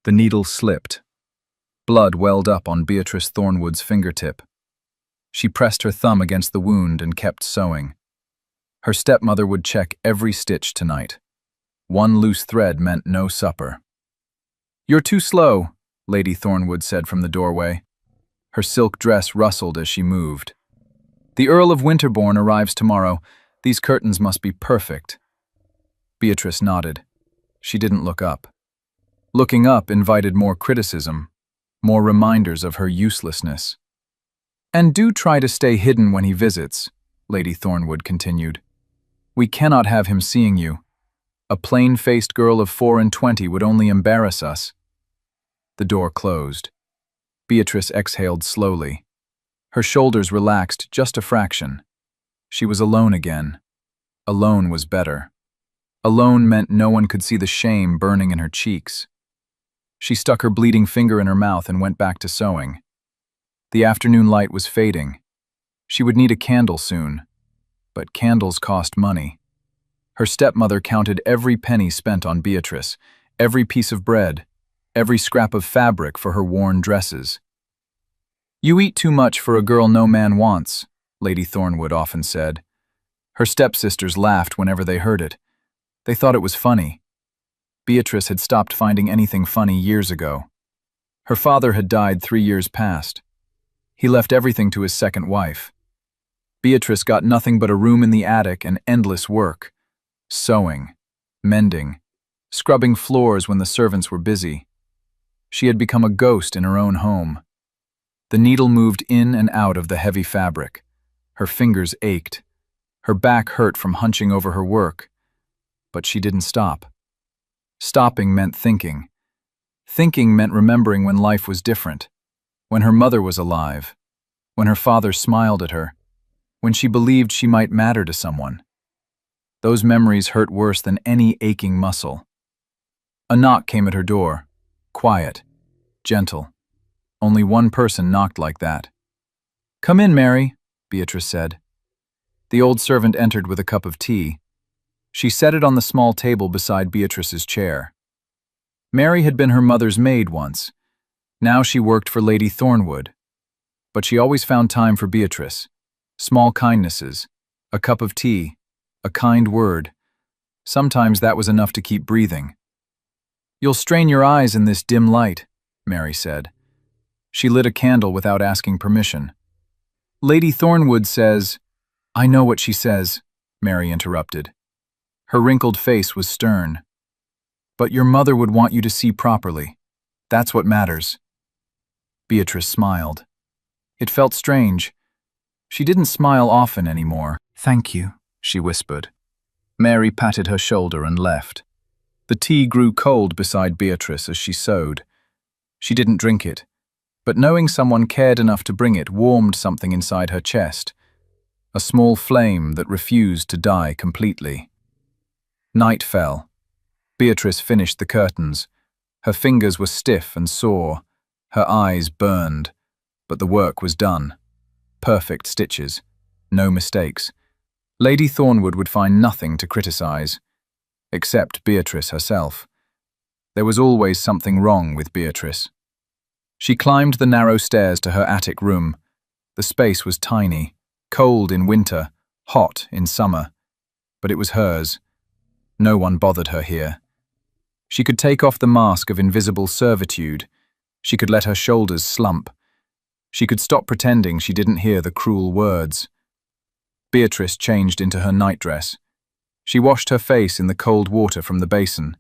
The needle slipped. Blood welled up on Beatrice Thornwood's fingertip. She pressed her thumb against the wound and kept sewing. Her stepmother would check every stitch tonight. One loose thread meant no supper. "You're too slow," Lady Thornwood said from the doorway. Her silk dress rustled as she moved. "The Earl of Winterbourne arrives tomorrow. These curtains must be perfect." Beatrice nodded. She didn't look up. Looking up invited more criticism, more reminders of her uselessness. "And do try to stay hidden when he visits," Lady Thornwood continued. "We cannot have him seeing you. A plain-faced girl of 24 would only embarrass us." The door closed. Beatrice exhaled slowly. Her shoulders relaxed just a fraction. She was alone again. Alone was better. Alone meant no one could see the shame burning in her cheeks. She stuck her bleeding finger in her mouth and went back to sewing. The afternoon light was fading. She would need a candle soon. But candles cost money. Her stepmother counted every penny spent on Beatrice, every piece of bread, every scrap of fabric for her worn dresses. "You eat too much for a girl no man wants," Lady Thornwood often said. Her stepsisters laughed whenever they heard it. They thought it was funny. Beatrice had stopped finding anything funny years ago. Her father had died 3 years past. He left everything to his second wife. Beatrice got nothing but a room in the attic and endless work. Sewing, mending, scrubbing floors when the servants were busy. She had become a ghost in her own home. The needle moved in and out of the heavy fabric. Her fingers ached. Her back hurt from hunching over her work. But she didn't stop. Stopping meant thinking. Thinking meant remembering when life was different, when her mother was alive, when her father smiled at her, when she believed she might matter to someone. Those memories hurt worse than any aching muscle. A knock came at her door, quiet, gentle. Only one person knocked like that. "Come in, Mary," Beatrice said. The old servant entered with a cup of tea. She set it on the small table beside Beatrice's chair. Mary had been her mother's maid once. Now she worked for Lady Thornwood. But she always found time for Beatrice. Small kindnesses, a cup of tea, a kind word. Sometimes that was enough to keep breathing. "You'll strain your eyes in this dim light," Mary said. She lit a candle without asking permission. "Lady Thornwood says—" "I know what she says," Mary interrupted. Her wrinkled face was stern. "But your mother would want you to see properly. That's what matters." Beatrice smiled. It felt strange. She didn't smile often anymore. "Thank you," she whispered. Mary patted her shoulder and left. The tea grew cold beside Beatrice as she sewed. She didn't drink it, but knowing someone cared enough to bring it warmed something inside her chest, a small flame that refused to die completely. Night fell. Beatrice finished the curtains. Her fingers were stiff and sore. Her eyes burned. But the work was done. Perfect stitches. No mistakes. Lady Thornwood would find nothing to criticize. Except Beatrice herself. There was always something wrong with Beatrice. She climbed the narrow stairs to her attic room. The space was tiny, cold in winter, hot in summer. But it was hers. No one bothered her here. She could take off the mask of invisible servitude. She could let her shoulders slump. She could stop pretending she didn't hear the cruel words. Beatrice changed into her nightdress. She washed her face in the cold water from the basin.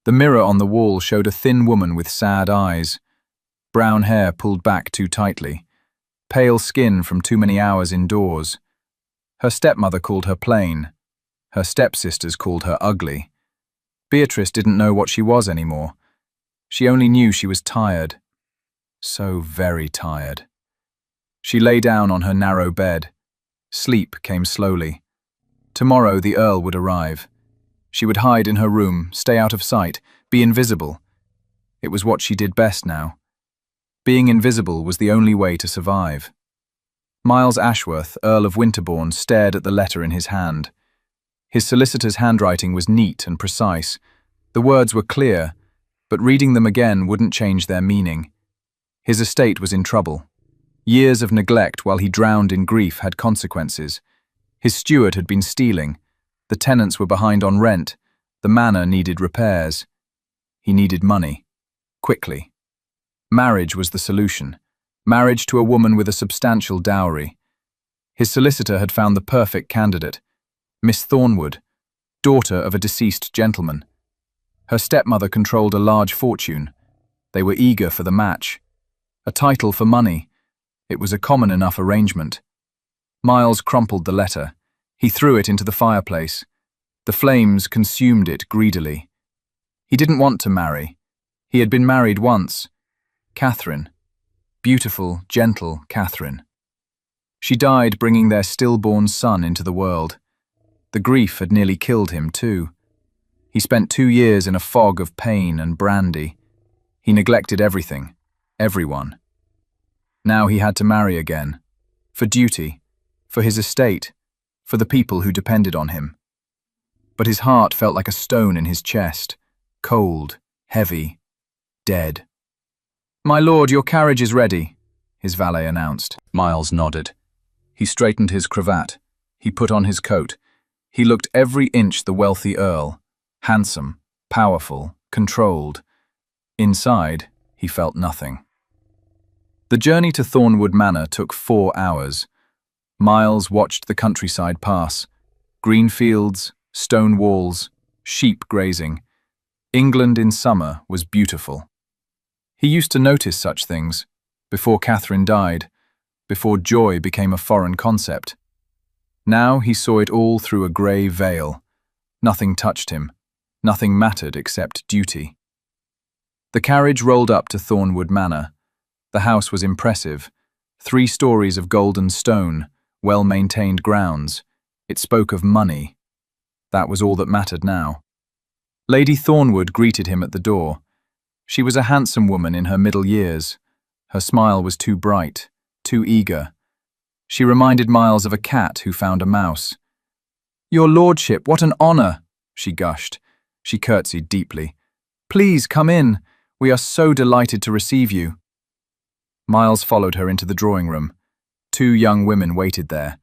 The mirror on the wall showed a thin woman with sad eyes. Brown hair pulled back too tightly. Pale skin from too many hours indoors. Her stepmother called her plain. Her stepsisters called her ugly. Beatrice didn't know what she was anymore. She only knew she was tired. So very tired. She lay down on her narrow bed. Sleep came slowly. Tomorrow the Earl would arrive. She would hide in her room, stay out of sight, be invisible. It was what she did best now. Being invisible was the only way to survive. Miles Ashworth, Earl of Winterbourne, stared at the letter in his hand. His solicitor's handwriting was neat and precise. The words were clear, but reading them again wouldn't change their meaning. His estate was in trouble. Years of neglect while he drowned in grief had consequences. His steward had been stealing. The tenants were behind on rent. The manor needed repairs. He needed money. Quickly. Marriage was the solution. Marriage to a woman with a substantial dowry. His solicitor had found the perfect candidate, Miss Thornwood, daughter of a deceased gentleman. Her stepmother controlled a large fortune. They were eager for the match. A title for money. It was a common enough arrangement. Miles crumpled the letter. He threw it into the fireplace. The flames consumed it greedily. He didn't want to marry. He had been married once. Catherine. Beautiful, gentle Catherine. She died bringing their stillborn son into the world. The grief had nearly killed him too. He spent 2 years in a fog of pain and brandy. He neglected everything, everyone. Now he had to marry again. For duty, for his estate, for the people who depended on him. But his heart felt like a stone in his chest, cold, heavy, dead. "My lord, your carriage is ready," his valet announced. Miles nodded. He straightened his cravat. He put on his coat. He looked every inch the wealthy earl, handsome, powerful, controlled. Inside, he felt nothing. The journey to Thornwood Manor took 4 hours. Miles watched the countryside pass. Green fields, stone walls, sheep grazing. England in summer was beautiful. He used to notice such things, before Catherine died, before joy became a foreign concept. Now he saw it all through a grey veil. Nothing touched him. Nothing mattered except duty. The carriage rolled up to Thornwood Manor. The house was impressive. 3 stories of golden stone, well-maintained grounds. It spoke of money. That was all that mattered now. Lady Thornwood greeted him at the door. She was a handsome woman in her middle years. Her smile was too bright, too eager. She reminded Miles of a cat who found a mouse. "Your lordship, what an honour!" she gushed. She curtsied deeply. "Please come in. We are so delighted to receive you." Miles followed her into the drawing room. 2 young women waited there,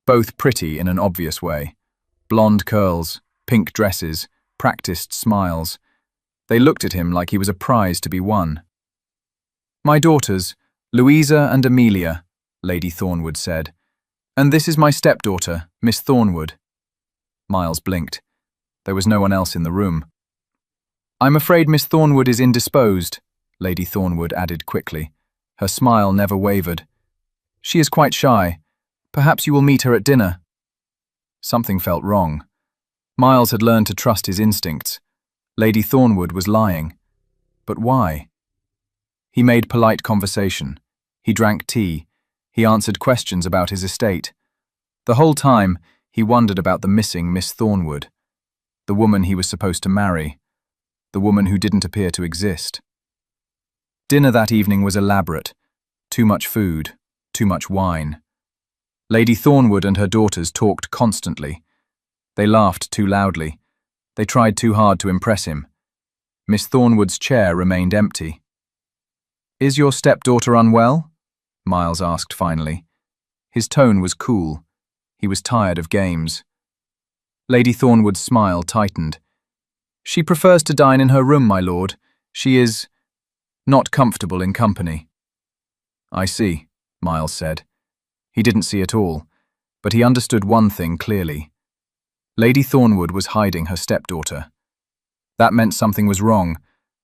both pretty in an obvious way. Blonde curls, pink dresses, practiced smiles. They looked at him like he was a prize to be won. "My daughters, Louisa and Amelia," Lady Thornwood said. "And this is my stepdaughter, Miss Thornwood." Miles blinked. There was no one else in the room. "I'm afraid Miss Thornwood is indisposed," Lady Thornwood added quickly. Her smile never wavered. "She is quite shy. Perhaps you will meet her at dinner." Something felt wrong. Miles had learned to trust his instincts. Lady Thornwood was lying. But why? He made polite conversation. He drank tea. He answered questions about his estate. The whole time, he wondered about the missing Miss Thornwood, the woman he was supposed to marry, the woman who didn't appear to exist. Dinner that evening was elaborate. Too much food, too much wine. Lady Thornwood and her daughters talked constantly. They laughed too loudly. They tried too hard to impress him. Miss Thornwood's chair remained empty. "Is your stepdaughter unwell?" Miles asked finally. His tone was cool. He was tired of games. Lady Thornwood's smile tightened. "She prefers to dine in her room, my lord. She is not comfortable in company." "I see," Miles said. He didn't see it all, but he understood one thing clearly. Lady Thornwood was hiding her stepdaughter. That meant something was wrong,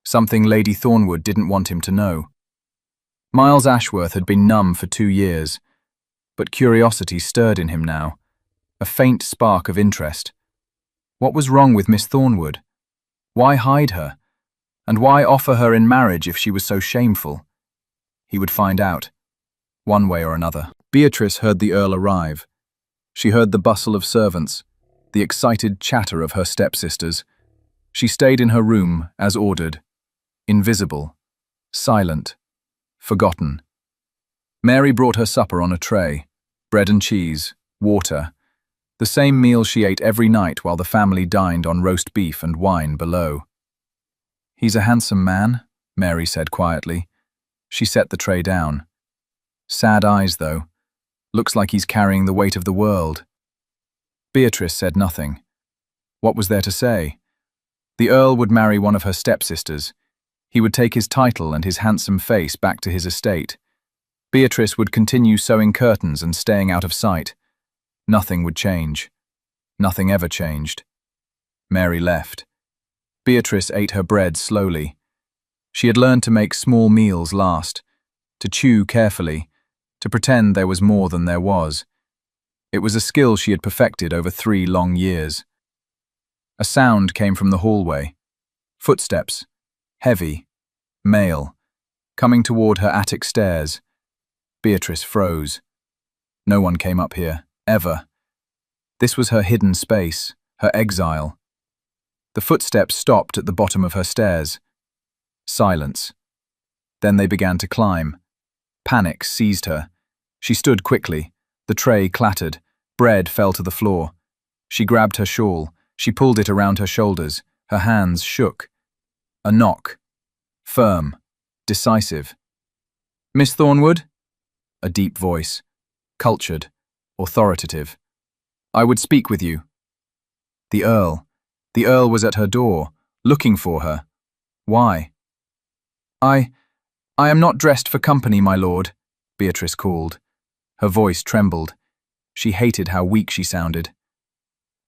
something Lady Thornwood didn't want him to know. Miles Ashworth had been numb for 2 years, but curiosity stirred in him now, a faint spark of interest. What was wrong with Miss Thornwood? Why hide her? And why offer her in marriage if she was so shameful? He would find out, one way or another. Beatrice heard the Earl arrive. She heard the bustle of servants, the excited chatter of her stepsisters. She stayed in her room as ordered, invisible, silent, forgotten. Mary brought her supper on a tray, bread and cheese, water, the same meal she ate every night while the family dined on roast beef and wine below. He's a handsome man, Mary said quietly. She set the tray down. Sad eyes, though. Looks like he's carrying the weight of the world. Beatrice said nothing. What was there to say? The Earl would marry one of her stepsisters. He would take his title and his handsome face back to his estate. Beatrice would continue sewing curtains and staying out of sight. Nothing would change. Nothing ever changed. Mary left. Beatrice ate her bread slowly. She had learned to make small meals last, to chew carefully, to pretend there was more than there was. It was a skill she had perfected over 3 long years. A sound came from the hallway. Footsteps, heavy, male, coming toward her attic stairs. Beatrice froze. No one came up here, ever. This was her hidden space, her exile. The footsteps stopped at the bottom of her stairs. Silence. Then they began to climb. Panic seized her. She stood quickly. The tray clattered. Bread fell to the floor. She grabbed her shawl. She pulled it around her shoulders. Her hands shook. A knock. Firm. Decisive. "Miss Thornwood?" A deep voice. Cultured. Authoritative. "I would speak with you." The Earl. The Earl was at her door, looking for her. Why? I am not dressed for company, my lord," Beatrice called. Her voice trembled. She hated how weak she sounded.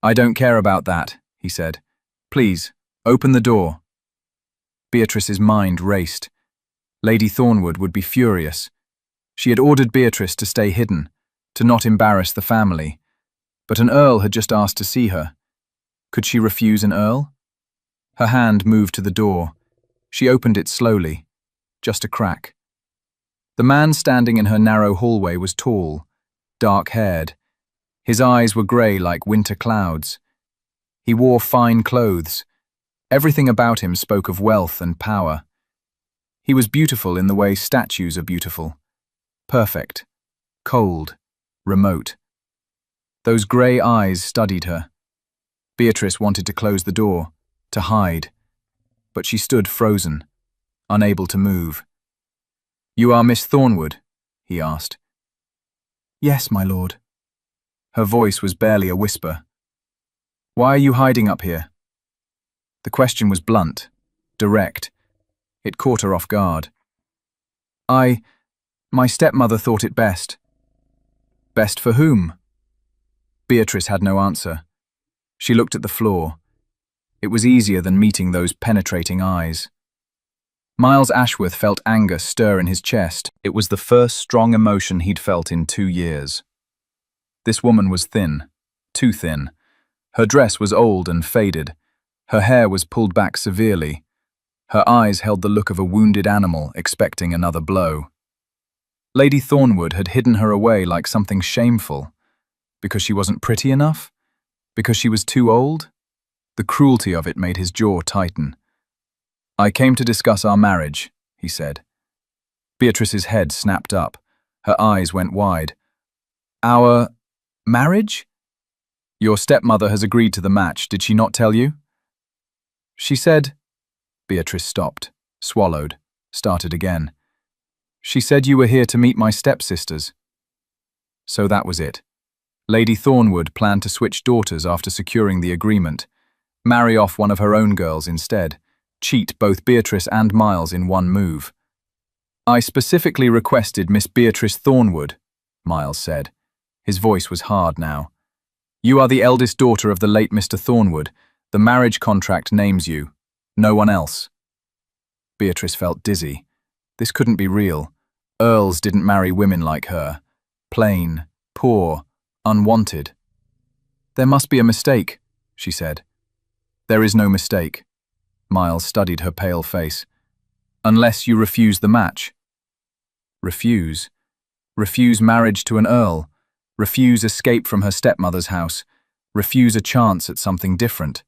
"I don't care about that," he said. "Please, open the door." Beatrice's mind raced. Lady Thornwood would be furious. She had ordered Beatrice to stay hidden, to not embarrass the family. But an earl had just asked to see her. Could she refuse an earl? Her hand moved to the door. She opened it slowly. Just a crack. The man standing in her narrow hallway was tall, dark-haired. His eyes were grey like winter clouds. He wore fine clothes. Everything about him spoke of wealth and power. He was beautiful in the way statues are beautiful. Perfect. Cold. Remote. Those grey eyes studied her. Beatrice wanted to close the door, to hide. But she stood frozen, unable to move. "You are Miss Thornwood?" he asked. "Yes, my lord." Her voice was barely a whisper. "Why are you hiding up here?" The question was blunt, direct. It caught her off guard. My stepmother thought it best." "Best for whom?" Beatrice had no answer. She looked at the floor. It was easier than meeting those penetrating eyes. Miles Ashworth felt anger stir in his chest. It was the first strong emotion he'd felt in 2 years. This woman was thin, too thin. Her dress was old and faded. Her hair was pulled back severely. Her eyes held the look of a wounded animal expecting another blow. Lady Thornwood had hidden her away like something shameful. Because she wasn't pretty enough? Because she was too old? The cruelty of it made his jaw tighten. "I came to discuss our marriage," he said. Beatrice's head snapped up. Her eyes went wide. "Our marriage? Your stepmother has agreed to the match, did she not tell you?" "She said—" Beatrice stopped, swallowed, started again. "She said you were here to meet my stepsisters." So that was it. Lady Thornwood planned to switch daughters after securing the agreement, marry off one of her own girls instead, cheat both Beatrice and Miles in one move. "I specifically requested Miss Beatrice Thornwood," Miles said. His voice was hard now. "You are the eldest daughter of the late Mr. Thornwood. The marriage contract names you. No one else." Beatrice felt dizzy. This couldn't be real. Earls didn't marry women like her. Plain, poor, unwanted. "There must be a mistake," she said. "There is no mistake." Miles studied her pale face. "Unless you refuse the match." Refuse? Refuse marriage to an earl? Refuse escape from her stepmother's house? Refuse a chance at something different?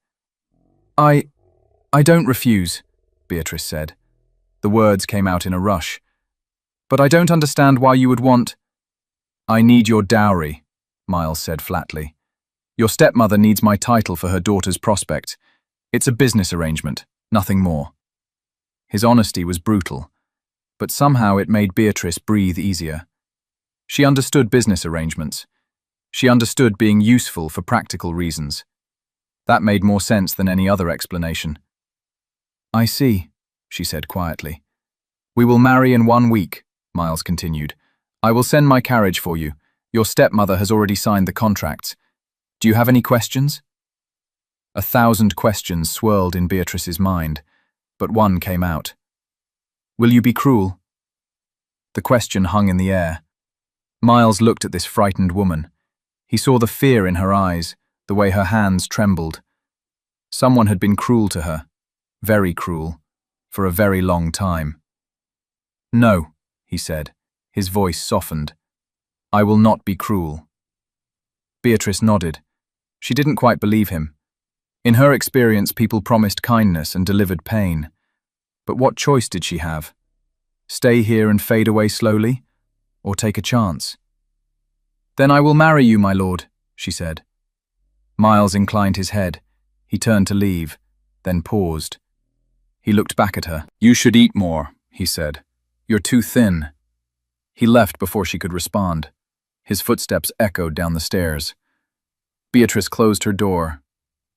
I don't refuse," Beatrice said. The words came out in a rush. "But I don't understand why you would want—" "I need your dowry," Miles said flatly. "Your stepmother needs my title for her daughter's prospect. It's a business arrangement, nothing more." His honesty was brutal, but somehow it made Beatrice breathe easier. She understood business arrangements. She understood being useful for practical reasons. That made more sense than any other explanation. "I see," she said quietly. "We will marry in 1 week," Miles continued. "I will send my carriage for you. Your stepmother has already signed the contracts. Do you have any questions?" 1,000 questions swirled in Beatrice's mind, but one came out. "Will you be cruel?" The question hung in the air. Miles looked at this frightened woman. He saw the fear in her eyes, the way her hands trembled. Someone had been cruel to her, very cruel, for a very long time. "No," he said, his voice softened. "I will not be cruel." Beatrice nodded. She didn't quite believe him. In her experience, people promised kindness and delivered pain. But what choice did she have? Stay here and fade away slowly, or take a chance? "Then I will marry you, my lord," she said. Miles inclined his head. He turned to leave, then paused. He looked back at her. "You should eat more," he said. "You're too thin." He left before she could respond. His footsteps echoed down the stairs. Beatrice closed her door.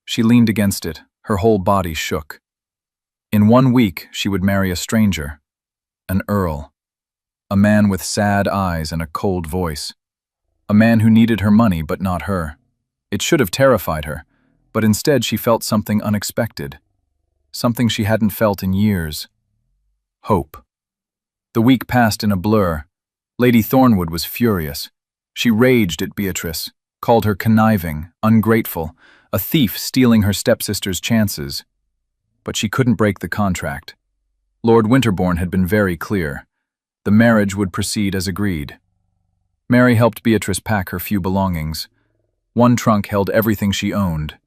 She leaned against it, her whole body shook. In 1 week, she would marry a stranger, an earl, a man with sad eyes and a cold voice, a man who needed her money but not her. It should have terrified her, but instead she felt something unexpected, something she hadn't felt in years. Hope. The week passed in a blur. Lady Thornwood was furious. She raged at Beatrice, called her conniving, ungrateful, a thief stealing her stepsister's chances. But she couldn't break the contract. Lord Winterbourne had been very clear. The marriage would proceed as agreed. Mary helped Beatrice pack her few belongings. One trunk held everything she owned: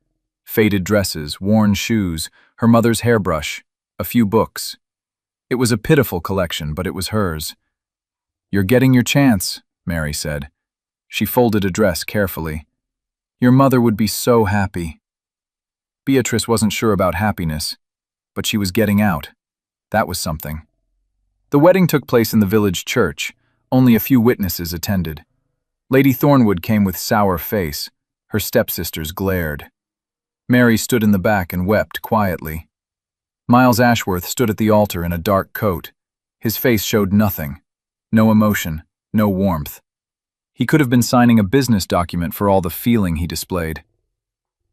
faded dresses, worn shoes, her mother's hairbrush, a few books. It was a pitiful collection, but it was hers. "You're getting your chance," Mary said. She folded a dress carefully. "Your mother would be so happy." Beatrice wasn't sure about happiness, but she was getting out. That was something. The wedding took place in the village church. Only a few witnesses attended. Lady Thornwood came with sour face. Her stepsisters glared. Mary stood in the back and wept quietly. Miles Ashworth stood at the altar in a dark coat. His face showed nothing. No emotion, no warmth. He could have been signing a business document for all the feeling he displayed.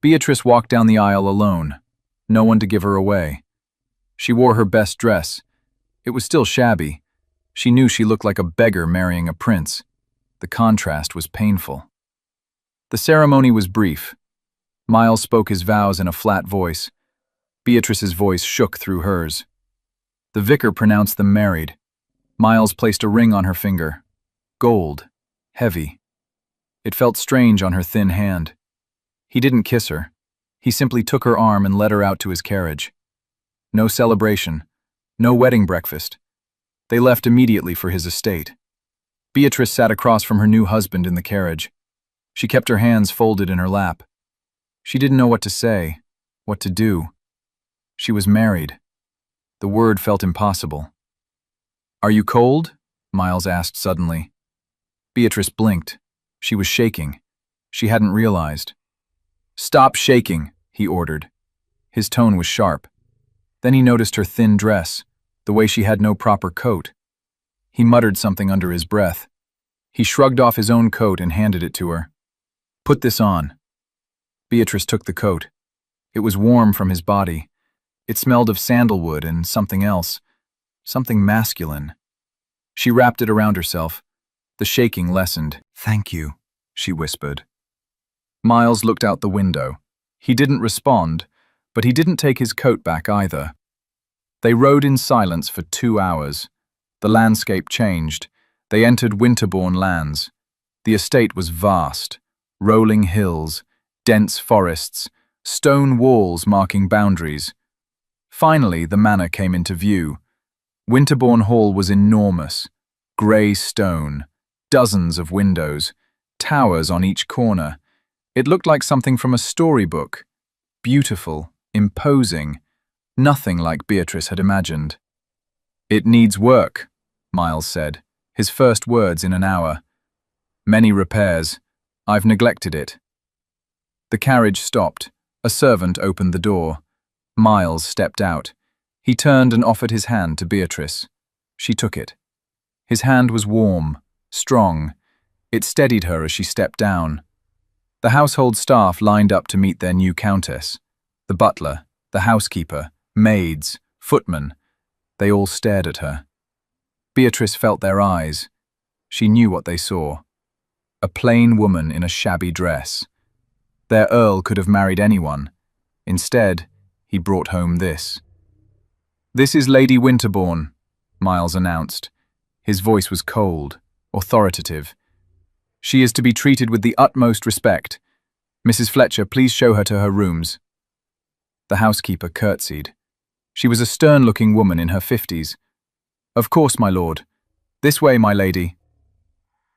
Beatrice walked down the aisle alone. No one to give her away. She wore her best dress. It was still shabby. She knew she looked like a beggar marrying a prince. The contrast was painful. The ceremony was brief. Miles spoke his vows in a flat voice. Beatrice's voice shook through hers. The vicar pronounced them married. Miles placed a ring on her finger. Gold. Heavy. It felt strange on her thin hand. He didn't kiss her. He simply took her arm and led her out to his carriage. No celebration. No wedding breakfast. They left immediately for his estate. Beatrice sat across from her new husband in the carriage. She kept her hands folded in her lap. She didn't know what to say, what to do. She was married. The word felt impossible. "Are you cold?" Miles asked suddenly. Beatrice blinked. She was shaking. She hadn't realized. "Stop shaking," he ordered. His tone was sharp. Then he noticed her thin dress, the way she had no proper coat. He muttered something under his breath. He shrugged off his own coat and handed it to her. "Put this on." Beatrice took the coat. It was warm from his body. It smelled of sandalwood and something else, something masculine. She wrapped it around herself. The shaking lessened. "Thank you," she whispered. Miles looked out the window. He didn't respond, but he didn't take his coat back either. They rode in silence for 2 hours. The landscape changed. They entered Winterbourne lands. The estate was vast. Rolling hills, dense forests, stone walls marking boundaries. Finally, the manor came into view. Winterbourne Hall was enormous. Grey stone, dozens of windows, towers on each corner. It looked like something from a storybook. Beautiful, imposing, nothing like Beatrice had imagined. It needs work, Miles said, his first words in an hour. Many repairs. I've neglected it. The carriage stopped. A servant opened the door. Miles stepped out. He turned and offered his hand to Beatrice. She took it. His hand was warm, strong. It steadied her as she stepped down. The household staff lined up to meet their new countess. The butler, the housekeeper, maids, footmen. They all stared at her. Beatrice felt their eyes. She knew what they saw. A plain woman in a shabby dress. Their earl could have married anyone. Instead, he brought home this. "This is Lady Winterbourne," Miles announced. His voice was cold, authoritative. "She is to be treated with the utmost respect. Mrs. Fletcher, please show her to her rooms." The housekeeper curtsied. She was a stern-looking woman in her 50s. "Of course, my lord. This way, my lady."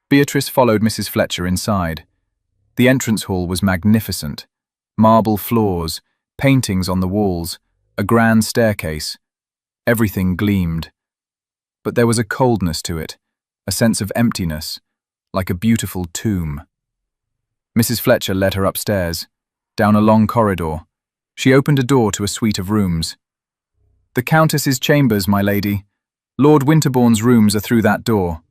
Beatrice followed Mrs. Fletcher inside. The entrance hall was magnificent. Marble floors, paintings on the walls, a grand staircase. Everything gleamed. But there was a coldness to it, a sense of emptiness, like a beautiful tomb. Mrs. Fletcher led her upstairs, down a long corridor. She opened a door to a suite of rooms. "The Countess's chambers, my lady. Lord Winterbourne's rooms are through that door."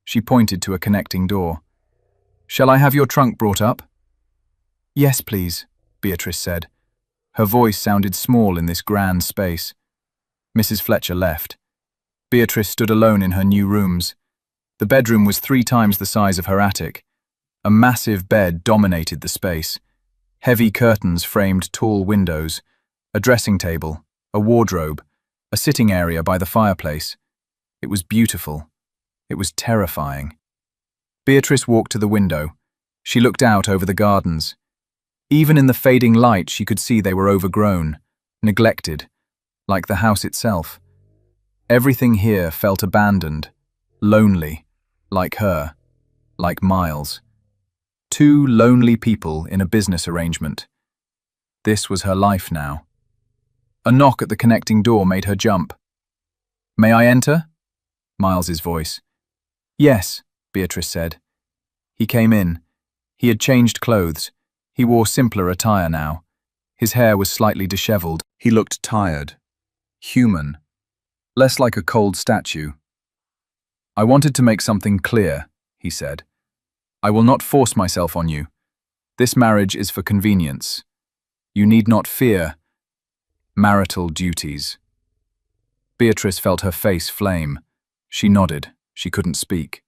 She pointed to a connecting door. "Shall I have your trunk brought up?" "Yes, please," Beatrice said. Her voice sounded small in this grand space. Mrs. Fletcher left. Beatrice stood alone in her new rooms. The bedroom was 3 times the size of her attic. A massive bed dominated the space. Heavy curtains framed tall windows, a dressing table, a wardrobe, a sitting area by the fireplace. It was beautiful. It was terrifying. Beatrice walked to the window. She looked out over the gardens. Even in the fading light, she could see they were overgrown, neglected, like the house itself. Everything here felt abandoned, lonely, like her, like Miles. 2 lonely people in a business arrangement. This was her life now. A knock at the connecting door made her jump. "May I enter?" Miles's voice. "Yes," Beatrice said. He came in. He had changed clothes. He wore simpler attire now. His hair was slightly disheveled. He looked tired, human, less like a cold statue. "I wanted to make something clear," he said. "I will not force myself on you. This marriage is for convenience. You need not fear marital duties." Beatrice felt her face flame. She nodded. She couldn't speak.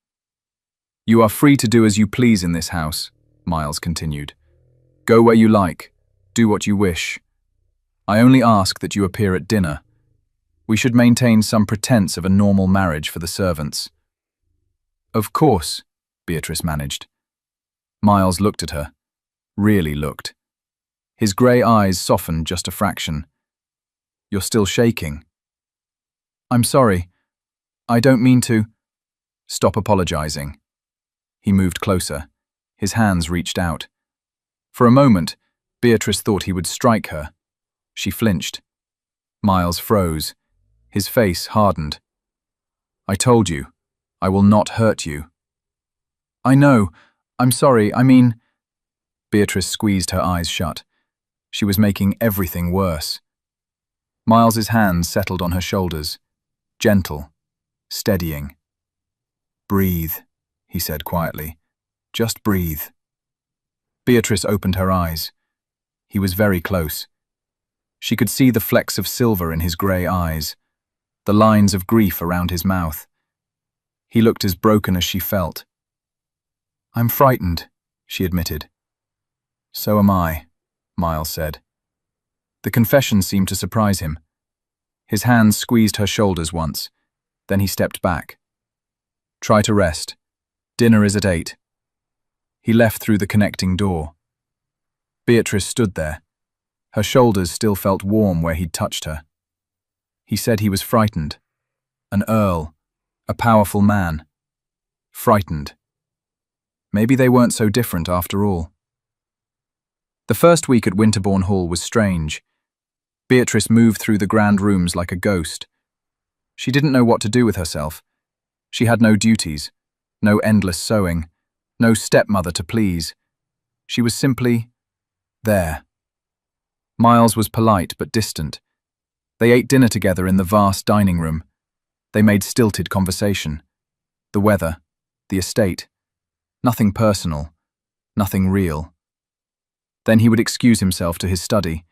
"You are free to do as you please in this house," Miles continued. "Go where you like. Do what you wish. I only ask that you appear at dinner. We should maintain some pretense of a normal marriage for the servants." "Of course," Beatrice managed. Miles looked at her. Really looked. His grey eyes softened just a fraction. "You're still shaking." "I'm sorry. I don't mean to." "Stop apologizing." He moved closer. His hands reached out. For a moment, Beatrice thought he would strike her. She flinched. Miles froze. His face hardened. "I told you, I will not hurt you." "I know. I'm sorry. I mean—" Beatrice squeezed her eyes shut. She was making everything worse. Miles's hands settled on her shoulders, gentle, steadying. "Breathe," he said quietly. "Just breathe." Beatrice opened her eyes. He was very close. She could see the flecks of silver in his grey eyes, the lines of grief around his mouth. He looked as broken as she felt. "I'm frightened," she admitted. "So am I," Miles said. The confession seemed to surprise him. His hands squeezed her shoulders once, then he stepped back. "Try to rest. Dinner is at 8. He left through the connecting door. Beatrice stood there. Her shoulders still felt warm where he'd touched her. He said he was frightened. An earl, a powerful man. Frightened. Maybe they weren't so different after all. The first week at Winterbourne Hall was strange. Beatrice moved through the grand rooms like a ghost. She didn't know what to do with herself. She had no duties, no endless sewing, no stepmother to please. She was simply there. Miles was polite but distant. They ate dinner together in the vast dining room. They made stilted conversation. The weather, the estate. Nothing personal, nothing real. Then he would excuse himself to his study.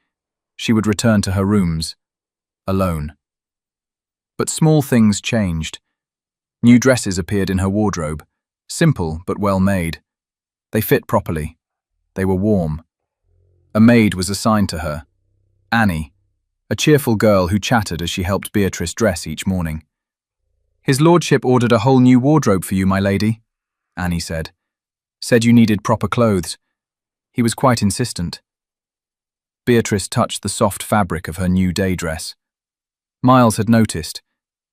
She would return to her rooms, alone. But small things changed. New dresses appeared in her wardrobe, simple but well made. They fit properly. They were warm. A maid was assigned to her, Annie, a cheerful girl who chattered as she helped Beatrice dress each morning. "His lordship ordered a whole new wardrobe for you, my lady," Annie said. "Said you needed proper clothes. He was quite insistent." Beatrice touched the soft fabric of her new day dress. Miles had noticed.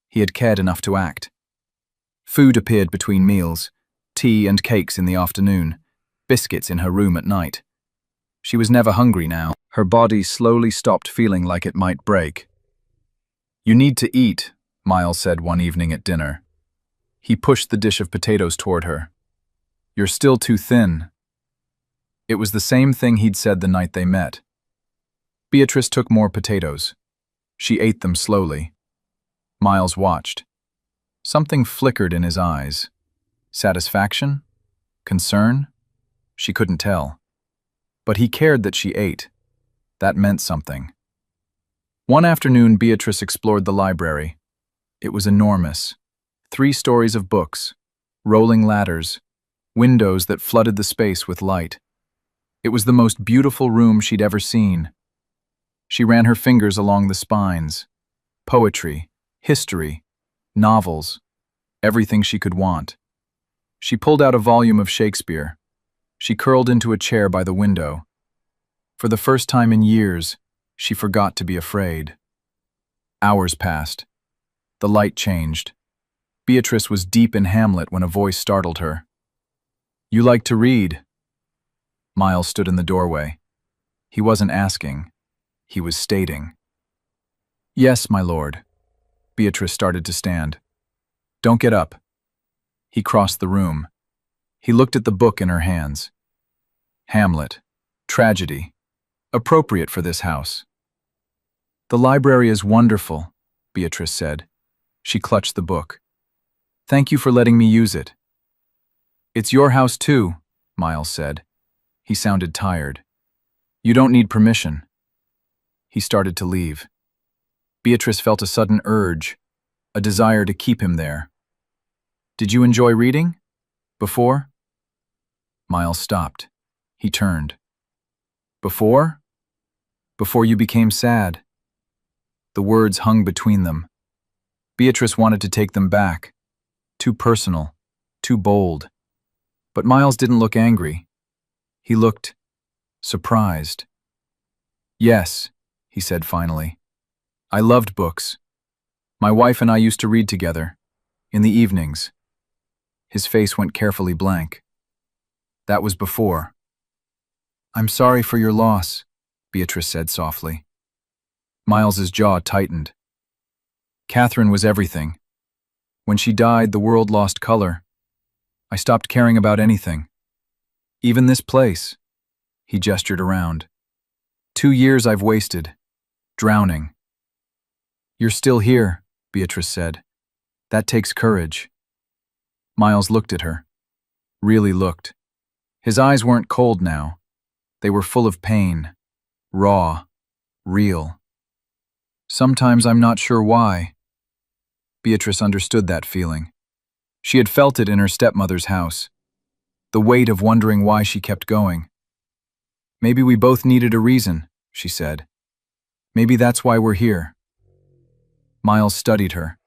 He had cared enough to act. Food appeared between meals, tea and cakes in the afternoon, biscuits in her room at night. She was never hungry now. Her body slowly stopped feeling like it might break. "You need to eat," Miles said one evening at dinner. He pushed the dish of potatoes toward her. "You're still too thin." It was the same thing he'd said the night they met. Beatrice took more potatoes. She ate them slowly. Miles watched. Something flickered in his eyes. Satisfaction? Concern? She couldn't tell. But he cared that she ate. That meant something. One afternoon, Beatrice explored the library. It was enormous. 3 stories of books, rolling ladders, windows that flooded the space with light. It was the most beautiful room she'd ever seen. She ran her fingers along the spines. Poetry, history, novels, everything she could want. She pulled out a volume of Shakespeare. She curled into a chair by the window. For the first time in years, she forgot to be afraid. Hours passed. The light changed. Beatrice was deep in Hamlet when a voice startled her. "You like to read?" Miles stood in the doorway. He wasn't asking. He was stating. "Yes, my lord." Beatrice started to stand. "Don't get up." He crossed the room. He looked at the book in her hands. Hamlet. Tragedy. Appropriate for this house. "The library is wonderful," Beatrice said. She clutched the book. "Thank you for letting me use it." "It's your house too," Miles said. He sounded tired. "You don't need permission." He started to leave. Beatrice felt a sudden urge, a desire to keep him there. "Did you enjoy reading? Before?" Miles stopped. He turned. "Before? Before you became sad." The words hung between them. Beatrice wanted to take them back. Too personal, too bold. But Miles didn't look angry. He looked surprised. "Yes," he said finally. "I loved books. My wife and I used to read together, in the evenings." His face went carefully blank. "That was before." "I'm sorry for your loss," Beatrice said softly. Miles's jaw tightened. "Catherine was everything. When she died, the world lost color. I stopped caring about anything. Even this place." He gestured around. 2 years I've wasted, drowning." "You're still here," Beatrice said. "That takes courage." Miles looked at her. Really looked. His eyes weren't cold now. They were full of pain. Raw. Real. "Sometimes I'm not sure why." Beatrice understood that feeling. She had felt it in her stepmother's house. The weight of wondering why she kept going. "Maybe we both needed a reason," she said. "Maybe that's why we're here." Miles studied her.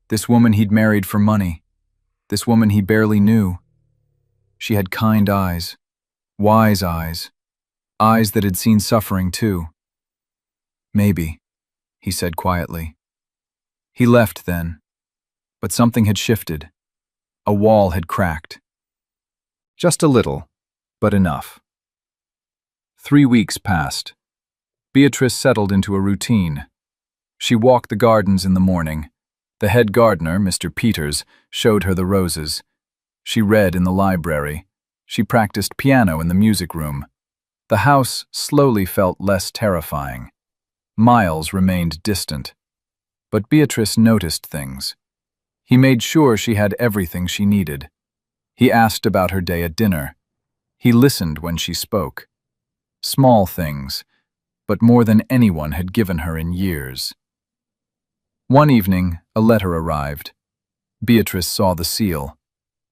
This woman he'd married for money. This woman he barely knew. She had kind eyes. Wise eyes. Eyes that had seen suffering too. "Maybe," he said quietly. He left then. But something had shifted. A wall had cracked. Just a little, but enough. 3 weeks passed. Beatrice settled into a routine. She walked the gardens in the morning, The head gardener, Mr. Peters, showed her the roses. She read in the library. She practiced piano in the music room. The house slowly felt less terrifying. Miles remained distant. But Beatrice noticed things. He made sure she had everything she needed. He asked about her day at dinner. He listened when she spoke. Small things, but more than anyone had given her in years. One evening, a letter arrived. Beatrice saw the seal.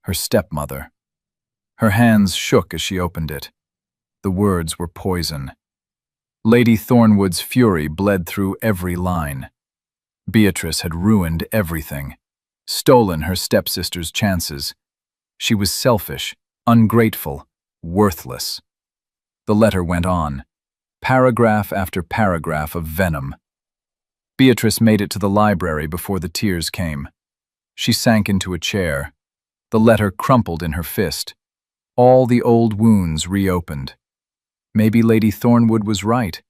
Her stepmother. Her hands shook as she opened it. The words were poison. Lady Thornwood's fury bled through every line. Beatrice had ruined everything, stolen her stepsister's chances. She was selfish, ungrateful, worthless. The letter went on, paragraph after paragraph of venom. Beatrice made it to the library before the tears came. She sank into a chair. The letter crumpled in her fist. All the old wounds reopened. Maybe Lady Thornwood was right.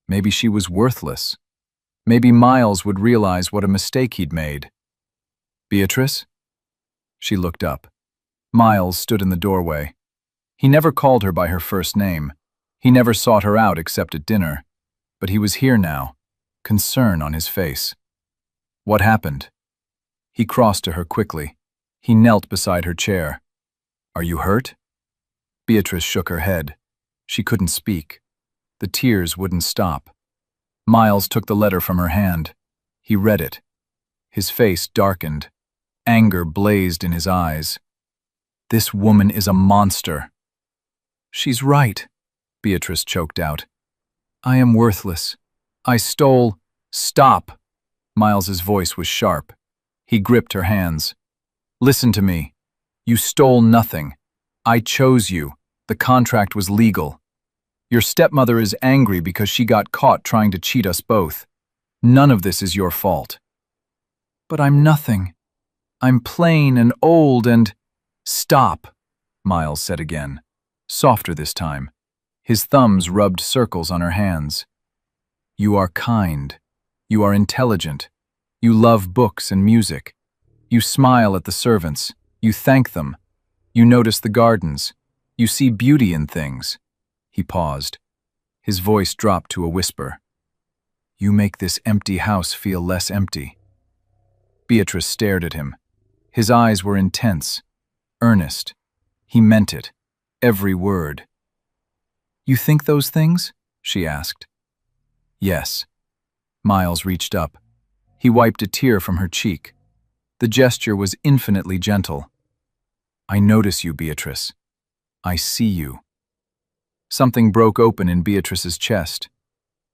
Maybe she was worthless. Maybe Miles would realize what a mistake he'd made. Beatrice? She looked up. Miles stood in the doorway. He never called her by her first name. He never sought her out except at dinner. But he was here now, concern on his face. What happened? He crossed to her quickly. He knelt beside her chair. Are you hurt? Beatrice shook her head. She couldn't speak. The tears wouldn't stop. Miles took the letter from her hand. He read it. His face darkened. Anger blazed in his eyes. This woman is a monster. She's right, Beatrice choked out. I am worthless. I stole— Stop! Miles's voice was sharp. He gripped her hands. Listen to me. You stole nothing. I chose you. The contract was legal. Your stepmother is angry because she got caught trying to cheat us both. None of this is your fault. But I'm nothing. I'm plain and old and— Stop, Miles said again, softer this time. His thumbs rubbed circles on her hands. You are kind. You are intelligent. You love books and music. You smile at the servants. You thank them. You notice the gardens. You see beauty in things. He paused. His voice dropped to a whisper. You make this empty house feel less empty. Beatrice stared at him. His eyes were intense, earnest. He meant it, every word. You think those things? She asked. Yes. Miles reached up. He wiped a tear from her cheek. The gesture was infinitely gentle. I notice you, Beatrice. I see you. Something broke open in Beatrice's chest.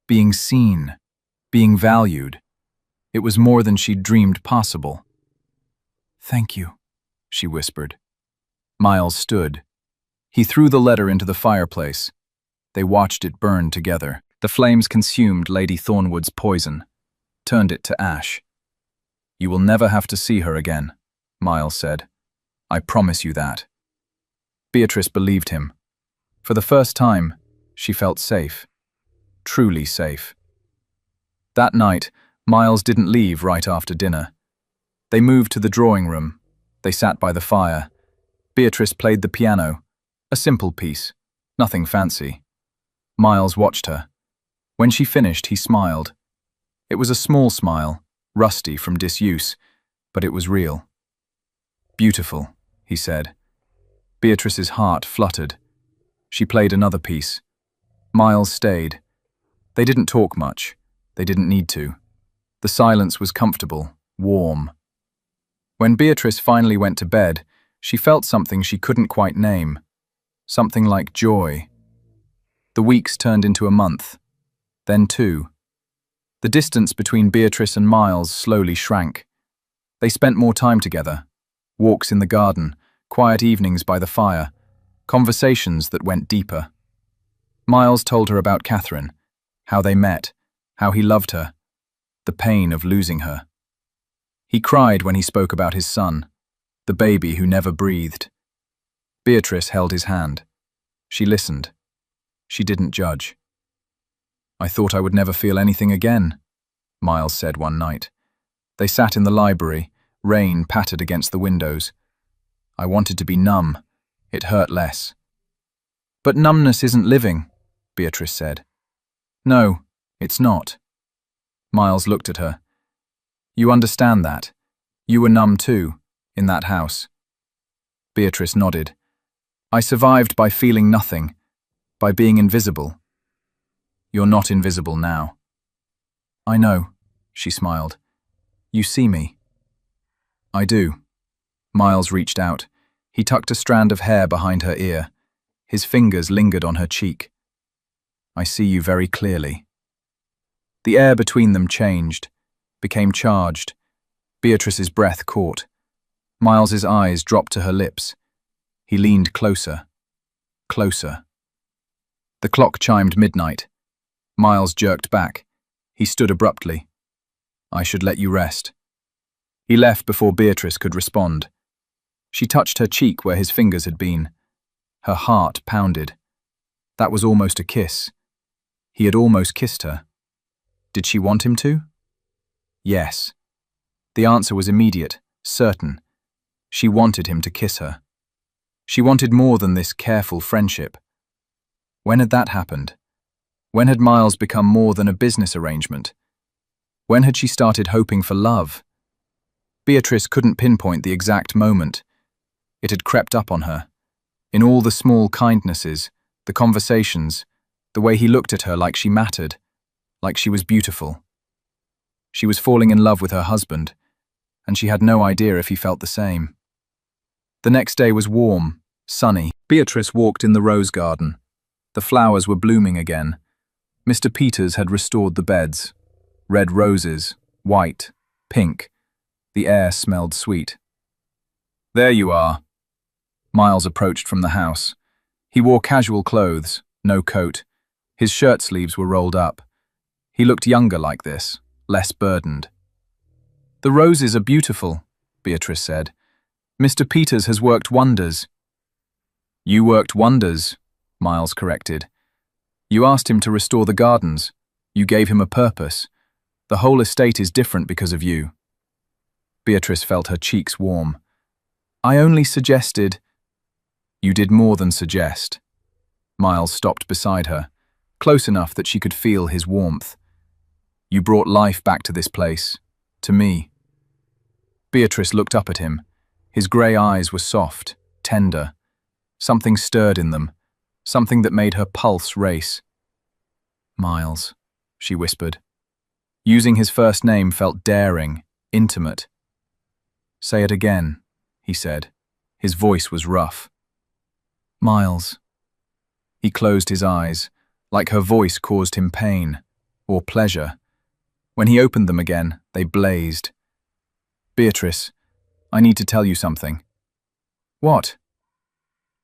Being seen, being valued. It was more than she'd dreamed possible. Thank you, she whispered. Miles stood. He threw the letter into the fireplace. They watched it burn together. The flames consumed Lady Thornwood's poison, turned it to ash. You will never have to see her again, Miles said. I promise you that. Beatrice believed him. For the first time, she felt safe. Truly safe. That night, Miles didn't leave right after dinner. They moved to the drawing room. They sat by the fire. Beatrice played the piano, a simple piece, nothing fancy. Miles watched her. When she finished, he smiled. It was a small smile, rusty from disuse, but it was real. Beautiful, he said. Beatrice's heart fluttered. She played another piece. Miles stayed. They didn't talk much. They didn't need to. The silence was comfortable, warm. When Beatrice finally went to bed, she felt something she couldn't quite name. Something like joy. The weeks turned into a month. Then 2. The distance between Beatrice and Miles slowly shrank. They spent more time together. Walks in the garden, quiet evenings by the fire, conversations that went deeper. Miles told her about Catherine, how they met, how he loved her, the pain of losing her. He cried when he spoke about his son, the baby who never breathed. Beatrice held his hand. She listened. She didn't judge. I thought I would never feel anything again, Miles said one night. They sat in the library, rain pattered against the windows. I wanted to be numb. It hurt less. But numbness isn't living, Beatrice said. No, it's not. Miles looked at her. You understand that. You were numb too, in that house. Beatrice nodded. I survived by feeling nothing, by being invisible. You're not invisible now. I know, she smiled. You see me. I do. Miles reached out. He tucked a strand of hair behind her ear. His fingers lingered on her cheek. I see you very clearly. The air between them changed, became charged. Beatrice's breath caught. Miles's eyes dropped to her lips. He leaned closer. Closer. The clock chimed midnight. Miles jerked back. He stood abruptly. I should let you rest. He left before Beatrice could respond. She touched her cheek where his fingers had been. Her heart pounded. That was almost a kiss. He had almost kissed her. Did she want him to? Yes. The answer was immediate, certain. She wanted him to kiss her. She wanted more than this careful friendship. When had that happened? When had Miles become more than a business arrangement? When had she started hoping for love? Beatrice couldn't pinpoint the exact moment. It had crept up on her. In all the small kindnesses, the conversations, the way he looked at her like she mattered, like she was beautiful. She was falling in love with her husband, and she had no idea if he felt the same. The next day was warm, sunny. Beatrice walked in the rose garden. The flowers were blooming again. Mr. Peters had restored the beds. Red roses, white, pink. The air smelled sweet. There you are. Miles approached from the house. He wore casual clothes, no coat. His shirt sleeves were rolled up. He looked younger like this, less burdened. The roses are beautiful, Beatrice said. Mr. Peters has worked wonders. You worked wonders, Miles corrected. You asked him to restore the gardens. You gave him a purpose. The whole estate is different because of you. Beatrice felt her cheeks warm. I only suggested. You did more than suggest. Miles stopped beside her, close enough that she could feel his warmth. You brought life back to this place, to me. Beatrice looked up at him. His grey eyes were soft, tender. Something stirred in them, something that made her pulse race. Miles, she whispered. Using his first name felt daring, intimate. Say it again, he said. His voice was rough. Miles. He closed his eyes, like her voice caused him pain, or pleasure. When he opened them again, they blazed. Beatrice, I need to tell you something. What?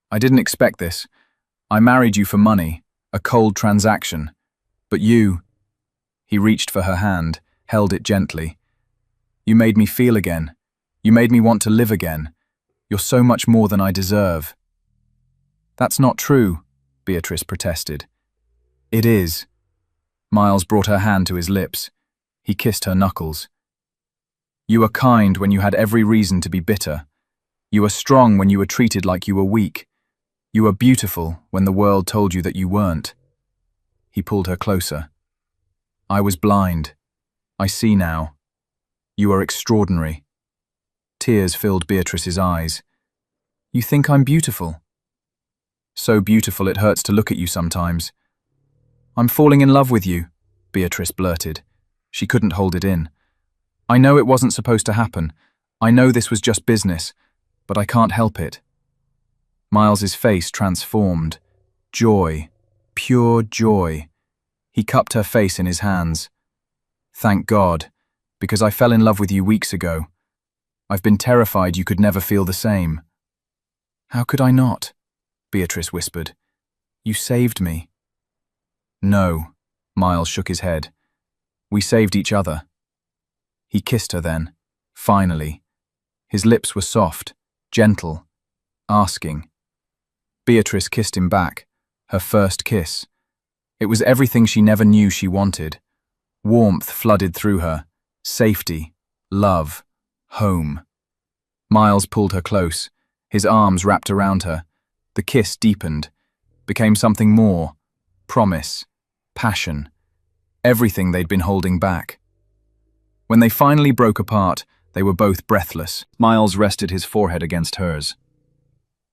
I didn't expect this. I married you for money, a cold transaction. But you... He reached for her hand, held it gently. You made me feel again. You made me want to live again. You're so much more than I deserve. That's not true, Beatrice protested. It is. Miles brought her hand to his lips. He kissed her knuckles. You were kind when you had every reason to be bitter. You were strong when you were treated like you were weak. You were beautiful when the world told you that you weren't. He pulled her closer. I was blind. I see now. You are extraordinary. Tears filled Beatrice's eyes. You think I'm beautiful? So beautiful it hurts to look at you sometimes. I'm falling in love with you, Beatrice blurted. She couldn't hold it in. I know it wasn't supposed to happen. I know this was just business, but I can't help it. Miles's face transformed. Joy. Pure joy. He cupped her face in his hands. Thank God, because I fell in love with you weeks ago. I've been terrified you could never feel the same. How could I not? Beatrice whispered. You saved me. No, Miles shook his head. We saved each other. He kissed her then, finally. His lips were soft, gentle, asking. Beatrice kissed him back, her first kiss. It was everything she never knew she wanted. Warmth flooded through her, safety, Love. Home. Miles pulled her close, his arms wrapped around her. The kiss deepened, became something more. Promise. Passion. Everything they'd been holding back. When they finally broke apart, they were both breathless. Miles rested his forehead against hers.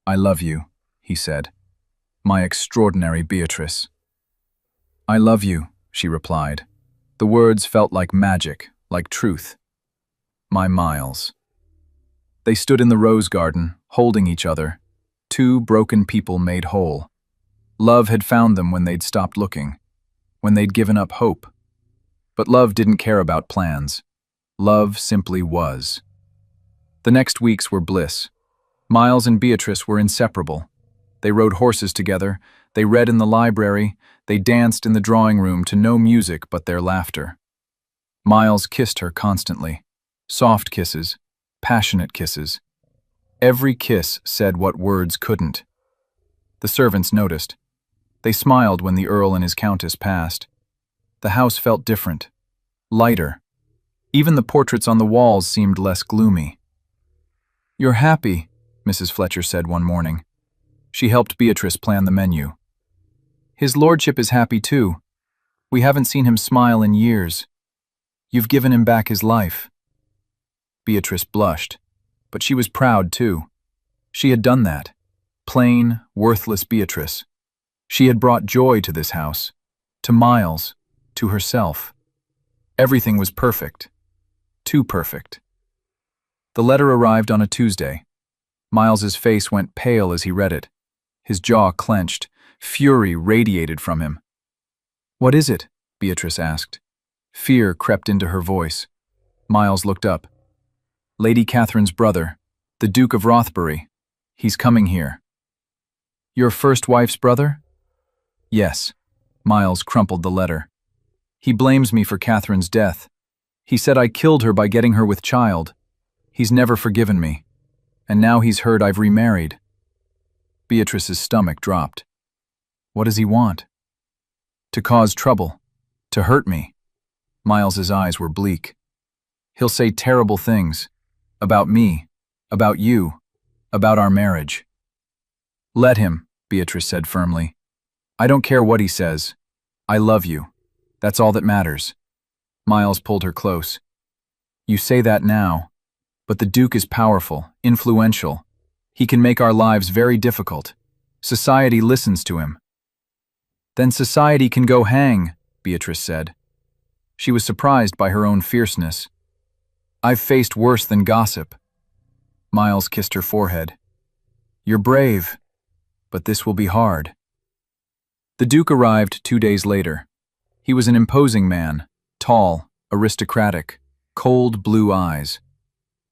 "I love you," he said. "My extraordinary Beatrice." "I love you," she replied. The words felt like magic, like truth. "My Miles." They stood in the rose garden, holding each other. Two broken people made whole. Love had found them when they'd stopped looking, when they'd given up hope. But love didn't care about plans. Love simply was. The next weeks were bliss. Miles and Beatrice were inseparable. They rode horses together, they read in the library, they danced in the drawing room to no music but their laughter. Miles kissed her constantly. Soft kisses, passionate kisses. Every kiss said what words couldn't. The servants noticed. They smiled when the earl and his countess passed. The house felt different, lighter. Even the portraits on the walls seemed less gloomy. "You're happy," Mrs. Fletcher said one morning. She helped Beatrice plan the menu. "His lordship is happy too. We haven't seen him smile in years. You've given him back his life." Beatrice blushed, but she was proud too. She had done that. Plain, worthless Beatrice. She had brought joy to this house, to Miles, to herself. Everything was perfect. Too perfect. The letter arrived on a Tuesday. Miles's face went pale as he read it. His jaw clenched. Fury radiated from him. "What is it?" Beatrice asked. Fear crept into her voice. Miles looked up. "Lady Catherine's brother, the Duke of Rothbury. He's coming here." "Your first wife's brother?" "Yes." Miles crumpled the letter. "He blames me for Catherine's death. He said I killed her by getting her with child. He's never forgiven me. And now he's heard I've remarried." Beatrice's stomach dropped. "What does he want?" "To cause trouble. To hurt me." Miles's eyes were bleak. "He'll say terrible things. About me. About you. About our marriage." "Let him," Beatrice said firmly. "I don't care what he says. I love you. That's all that matters." Miles pulled her close. "You say that now, but the Duke is powerful, influential. He can make our lives very difficult. Society listens to him." "Then society can go hang," Beatrice said. She was surprised by her own fierceness. "I've faced worse than gossip." Miles kissed her forehead. "You're brave, but this will be hard." The Duke arrived 2 days later. He was an imposing man, tall, aristocratic, cold blue eyes.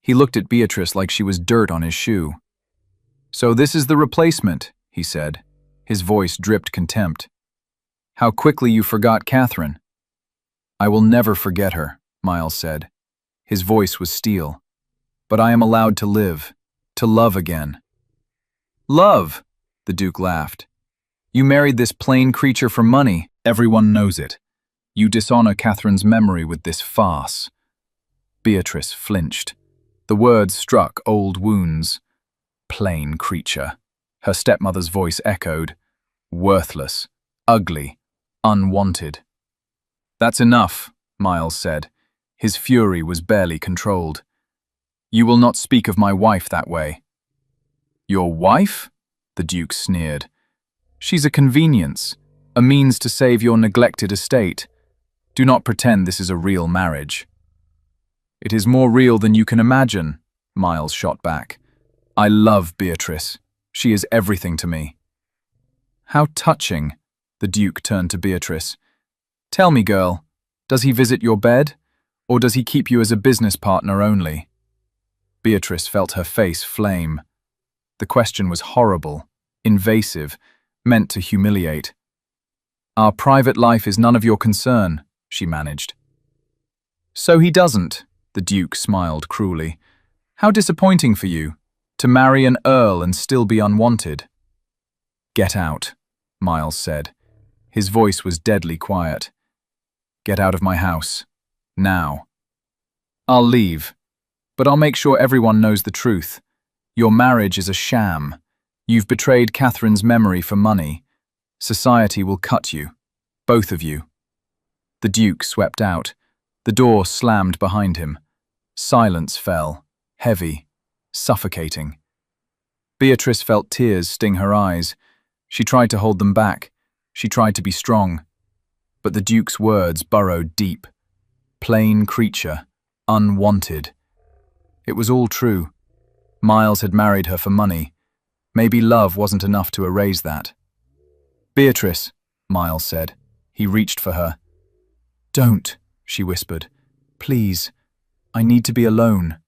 He looked at Beatrice like she was dirt on his shoe. "So this is the replacement," he said. His voice dripped contempt. "How quickly you forgot Catherine." "I will never forget her," Miles said. His voice was steel. "But I am allowed to live, to love again." "Love?" the Duke laughed. "You married this plain creature for money. Everyone knows it. You dishonor Catherine's memory with this farce." Beatrice flinched. The words struck old wounds. Plain creature. Her stepmother's voice echoed. Worthless. Ugly. Unwanted. "That's enough," Miles said. His fury was barely controlled. "You will not speak of my wife that way." "Your wife?" the Duke sneered. "She's a convenience, a means to save your neglected estate. Do not pretend this is a real marriage." "It is more real than you can imagine," Miles shot back. "I love Beatrice. She is everything to me." "How touching," the Duke turned to Beatrice. "Tell me, girl, does he visit your bed, or does he keep you as a business partner only?" Beatrice felt her face flame. The question was horrible, invasive, meant to humiliate. "Our private life is none of your concern," she managed. "So he doesn't," the Duke smiled cruelly. "How disappointing for you, to marry an earl and still be unwanted." "Get out," Miles said. His voice was deadly quiet. "Get out of my house. Now." "I'll leave," But I'll make sure everyone knows the truth. Your marriage is a sham. You've betrayed Catherine's memory for money. Society will cut you. Both of you." The Duke swept out. The door slammed behind him. Silence fell, heavy, suffocating. Beatrice felt tears sting her eyes. She tried to hold them back. She tried to be strong. But the Duke's words burrowed deep. Plain creature, unwanted. It was all true. Miles had married her for money. Maybe love wasn't enough to erase that. "Beatrice," Miles said. He reached for her. "Don't," she whispered. "Please, I need to be alone."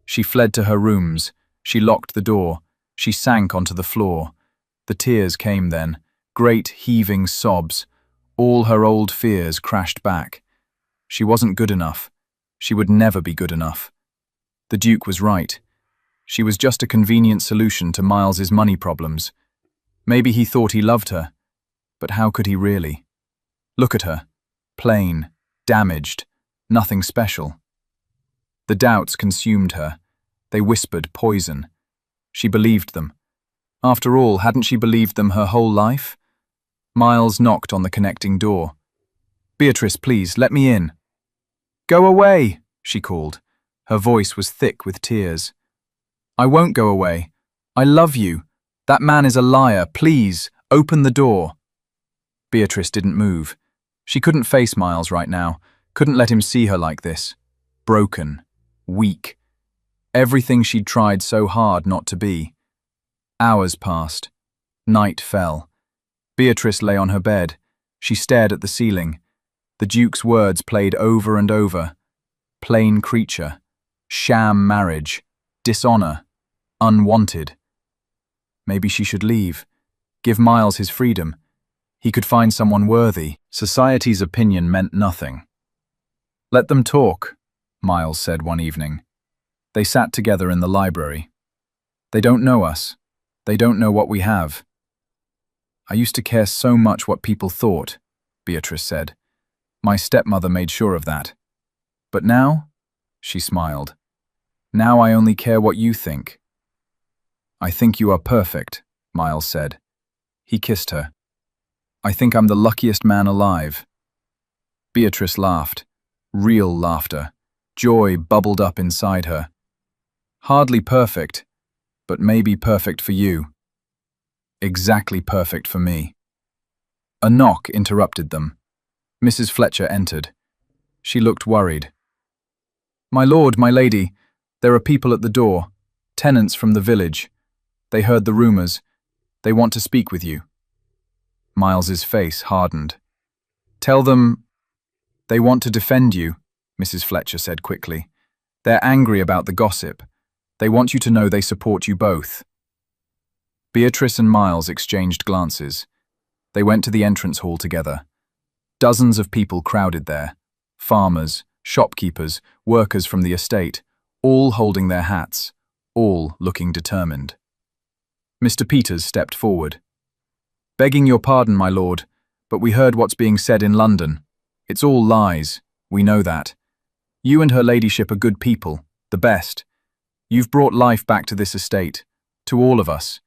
She fled to her rooms. She locked the door. She sank onto the floor. The tears came then, great heaving sobs. All her old fears crashed back. She wasn't good enough. She would never be good enough. The Duke was right. She was just a convenient solution to Miles's money problems. Maybe he thought he loved her, but how could he really? Look at her. Plain, damaged, nothing special. The doubts consumed her. They whispered poison. She believed them. After all, hadn't she believed them her whole life? Miles knocked on the connecting door. "Beatrice, please, let me in." "Go away," she called. Her voice was thick with tears. "I won't go away. I love you. That man is a liar. Please, open the door." Beatrice didn't move. She couldn't face Miles right now, couldn't let him see her like this. Broken. Weak. Everything she'd tried so hard not to be. Hours passed. Night fell. Beatrice lay on her bed. She stared at the ceiling. The Duke's words played over and over. Plain creature. Sham marriage. Dishonor. Unwanted. Maybe she should leave. Give Miles his freedom. He could find someone worthy. Society's opinion meant nothing. "Let them talk," Miles said one evening. They sat together in the library. "They don't know us. They don't know what we have." "I used to care so much what people thought," Beatrice said. "My stepmother made sure of that. But now," she smiled, "now I only care what you think." "I think you are perfect," Miles said. He kissed her. "I think I'm the luckiest man alive." Beatrice laughed. Real laughter. Joy bubbled up inside her. "Hardly perfect, but maybe perfect for you. Exactly perfect for me." A knock interrupted them. Mrs. Fletcher entered. She looked worried. "My lord, my lady, there are people at the door, tenants from the village. They heard the rumors. They want to speak with you." Miles's face hardened. "Tell them they want to defend you," Mrs. Fletcher said quickly. "They're angry about the gossip. They want you to know they support you both." Beatrice and Miles exchanged glances. They went to the entrance hall together. Dozens of people crowded there. Farmers, shopkeepers, workers from the estate, all holding their hats, all looking determined. Mr. Peters stepped forward. "Begging your pardon, my lord, but we heard what's being said in London. It's all lies. We know that. You and her ladyship are good people, the best. You've brought life back to this estate, to all of us.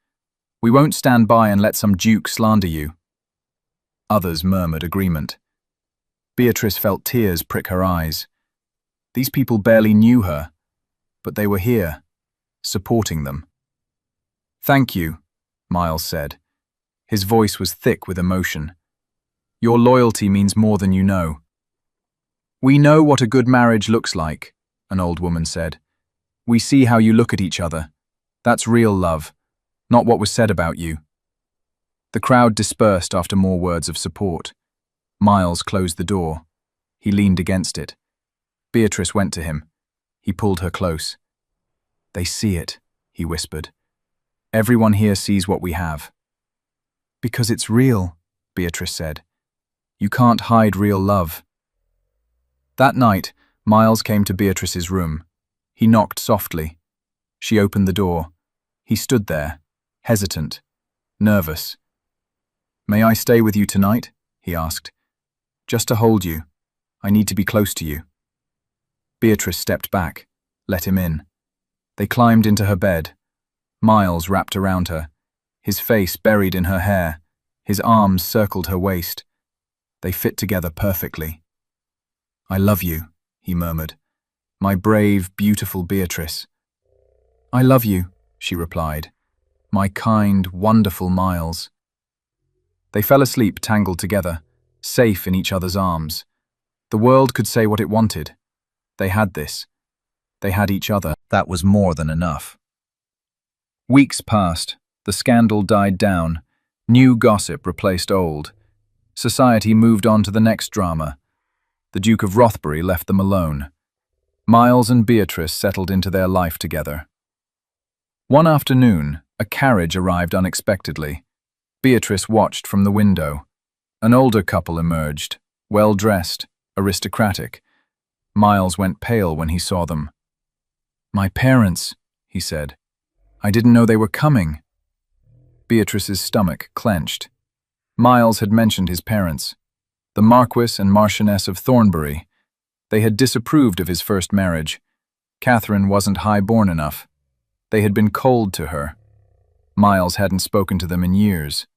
We won't stand by and let some duke slander you." Others murmured agreement. Beatrice felt tears prick her eyes. These people barely knew her, but they were here, supporting them. "Thank you," Miles said. His voice was thick with emotion. "Your loyalty means more than you know." "We know what a good marriage looks like," an old woman said. "We see how you look at each other. That's real love, not what was said about you." The crowd dispersed after more words of support. Miles closed the door. He leaned against it. Beatrice went to him. He pulled her close. "They see it," he whispered. "Everyone here sees what we have." "Because it's real," Beatrice said. "You can't hide real love." That night, Miles came to Beatrice's room. He knocked softly. She opened the door. He stood there, hesitant, nervous. "May I stay with you tonight?" he asked. "Just to hold you. I need to be close to you." Beatrice stepped back, let him in. They climbed into her bed. Miles wrapped around her, his face buried in her hair, his arms circled her waist. They fit together perfectly. "I love you," he murmured. "My brave, beautiful Beatrice." "I love you," she replied. "My kind, wonderful Miles." They fell asleep tangled together, safe in each other's arms. The world could say what it wanted. They had this. They had each other. That was more than enough. Weeks passed. The scandal died down. New gossip replaced old. Society moved on to the next drama. The Duke of Rothbury left them alone. Miles and Beatrice settled into their life together. One afternoon, a carriage arrived unexpectedly. Beatrice watched from the window. An older couple emerged, well-dressed, aristocratic. Miles went pale when he saw them. "My parents," he said. "I didn't know they were coming." Beatrice's stomach clenched. Miles had mentioned his parents, the Marquis and Marchioness of Thornbury. They had disapproved of his first marriage. Catherine wasn't high-born enough. They had been cold to her. Miles hadn't spoken to them in years.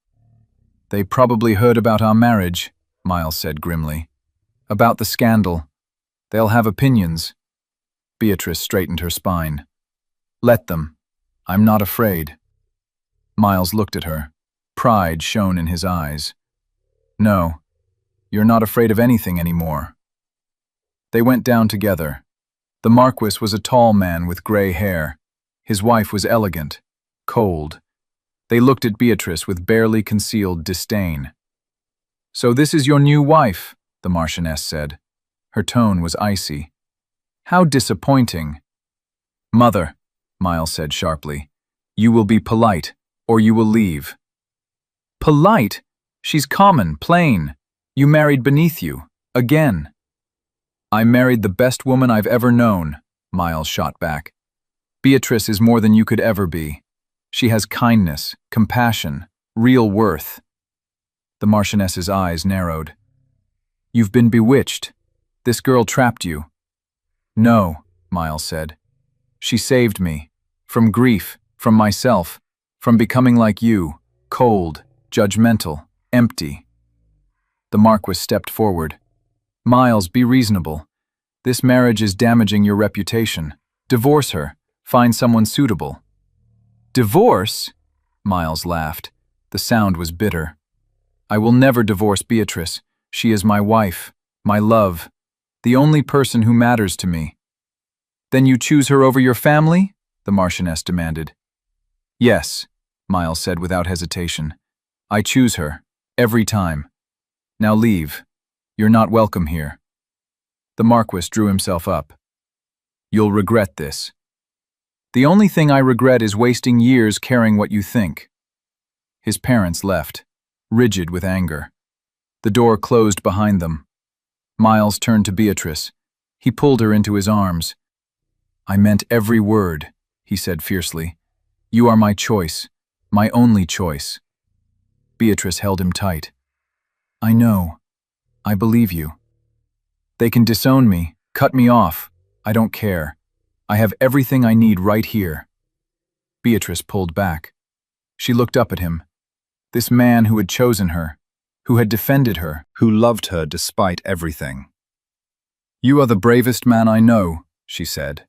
"They probably heard about our marriage," Miles said grimly. "About the scandal. They'll have opinions." Beatrice straightened her spine. "Let them. I'm not afraid." Miles looked at her. Pride shone in his eyes. "No, you're not afraid of anything anymore." They went down together. The Marquis was a tall man with gray hair. His wife was elegant, cold. They looked at Beatrice with barely concealed disdain. "So this is your new wife," the Marchioness said. Her tone was icy. "How disappointing." "Mother," Miles said sharply, "you will be polite, or you will leave." "Polite? She's common, plain. You married beneath you. Again." "I married the best woman I've ever known," Miles shot back. "Beatrice is more than you could ever be. She has kindness, compassion, real worth." The Marchioness's eyes narrowed. "You've been bewitched. This girl trapped you." "No," Miles said. "She saved me. From grief, from myself, from becoming like you, cold, judgmental, empty." The Marquis stepped forward. "Miles, be reasonable. This marriage is damaging your reputation. Divorce her. Find someone suitable." "Divorce?" Miles laughed. The sound was bitter. "I will never divorce Beatrice. She is my wife, my love, the only person who matters to me." "Then you choose her over your family?" the Marchioness demanded. "Yes," Miles said without hesitation. "I choose her, every time. Now leave. You're not welcome here." The Marquis drew himself up. "You'll regret this." "The only thing I regret is wasting years caring what you think." His parents left, rigid with anger. The door closed behind them. Miles turned to Beatrice. He pulled her into his arms. "I meant every word," he said fiercely. "You are my choice, my only choice." Beatrice held him tight. "I know. I believe you. They can disown me, cut me off. I don't care. I have everything I need right here." Beatrice pulled back. She looked up at him. This man who had chosen her, who had defended her, who loved her despite everything. "You are the bravest man I know," she said.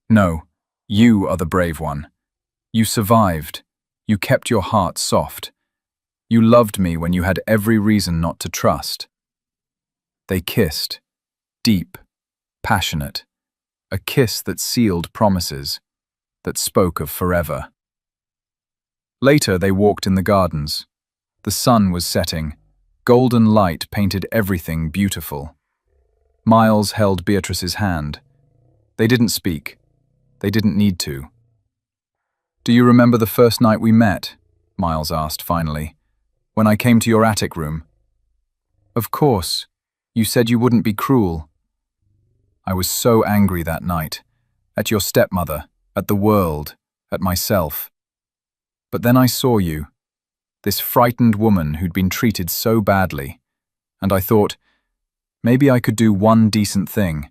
"No, you are the brave one. You survived. You kept your heart soft. You loved me when you had every reason not to trust." They kissed, deep, passionate, a kiss that sealed promises, that spoke of forever. Later they walked in the gardens. The sun was setting. Golden light painted everything beautiful. Miles held Beatrice's hand. They didn't speak. They didn't need to. "Do you remember the first night we met?" Miles asked finally. "When I came to your attic room?" "Of course. You said you wouldn't be cruel." "I was so angry that night. At your stepmother, at the world, at myself. But then I saw you, this frightened woman who'd been treated so badly, and I thought, maybe I could do one decent thing.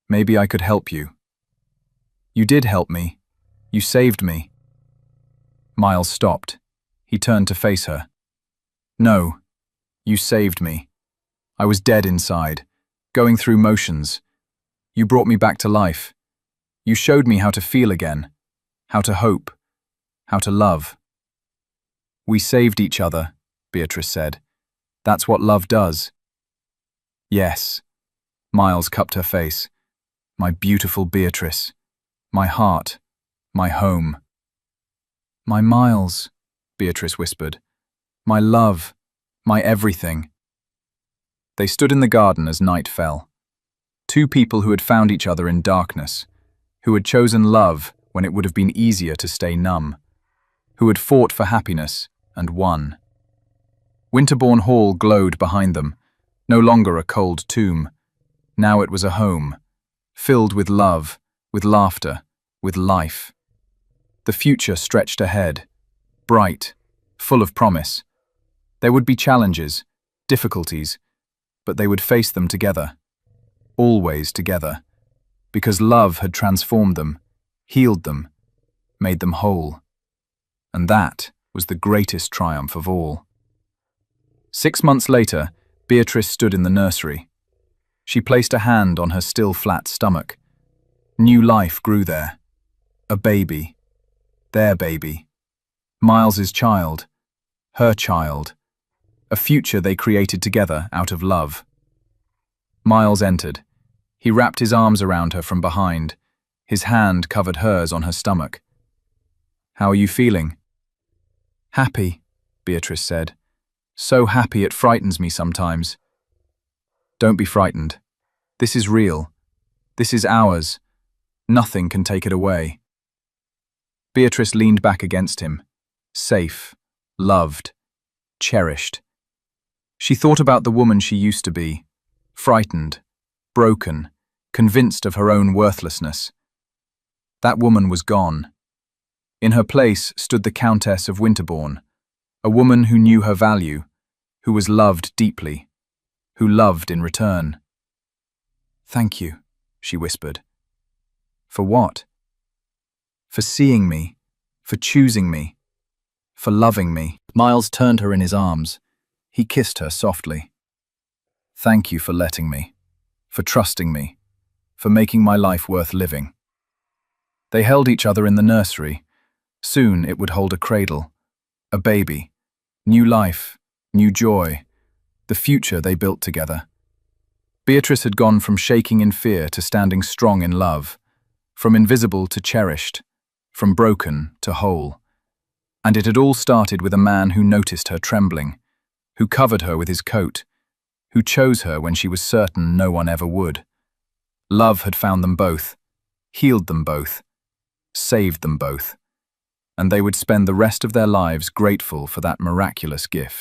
Maybe I could help you." You did help me. You saved me. Miles stopped. He turned to face her. No, you saved me. I was dead inside, going through motions. You brought me back to life. You showed me how to feel again, how to hope, how to love. We saved each other, Beatrice said. That's what love does. Yes. Miles cupped her face. My beautiful Beatrice. My heart. My home. My Miles, Beatrice whispered. My love. My everything. They stood in the garden as night fell. Two people who had found each other in darkness, who had chosen love when it would have been easier to stay numb, who had fought for happiness and won. Winterbourne Hall glowed behind them, no longer a cold tomb. Now it was a home, filled with love, with laughter, with life. The future stretched ahead, bright, full of promise. There would be challenges, difficulties, but they would face them together, always together, because love had transformed them, healed them, made them whole. And that was the greatest triumph of all. 6 months later, Beatrice stood in the nursery. She placed a hand on her still flat stomach. New life grew there. A baby. Their baby. Miles's child. Her child. A future they created together out of love. Miles entered. He wrapped his arms around her from behind. His hand covered hers on her stomach. How are you feeling? Happy, Beatrice said. So happy it frightens me sometimes. Don't be frightened. This is real. This is ours. Nothing can take it away. Beatrice leaned back against him, safe, loved, cherished. She thought about the woman she used to be, frightened, broken, convinced of her own worthlessness. That woman was gone. In her place stood the Countess of Winterbourne, a woman who knew her value, who was loved deeply, who loved in return. Thank you, she whispered. For what? For seeing me, for choosing me, for loving me. Miles turned her in his arms. He kissed her softly. Thank you for letting me, for trusting me, for making my life worth living. They held each other in the nursery. Soon it would hold a cradle, a baby, new life, new joy, the future they built together. Beatrice had gone from shaking in fear to standing strong in love, from invisible to cherished, from broken to whole. And it had all started with a man who noticed her trembling, who covered her with his coat, who chose her when she was certain no one ever would. Love had found them both, healed them both, saved them both, and they would spend the rest of their lives grateful for that miraculous gift.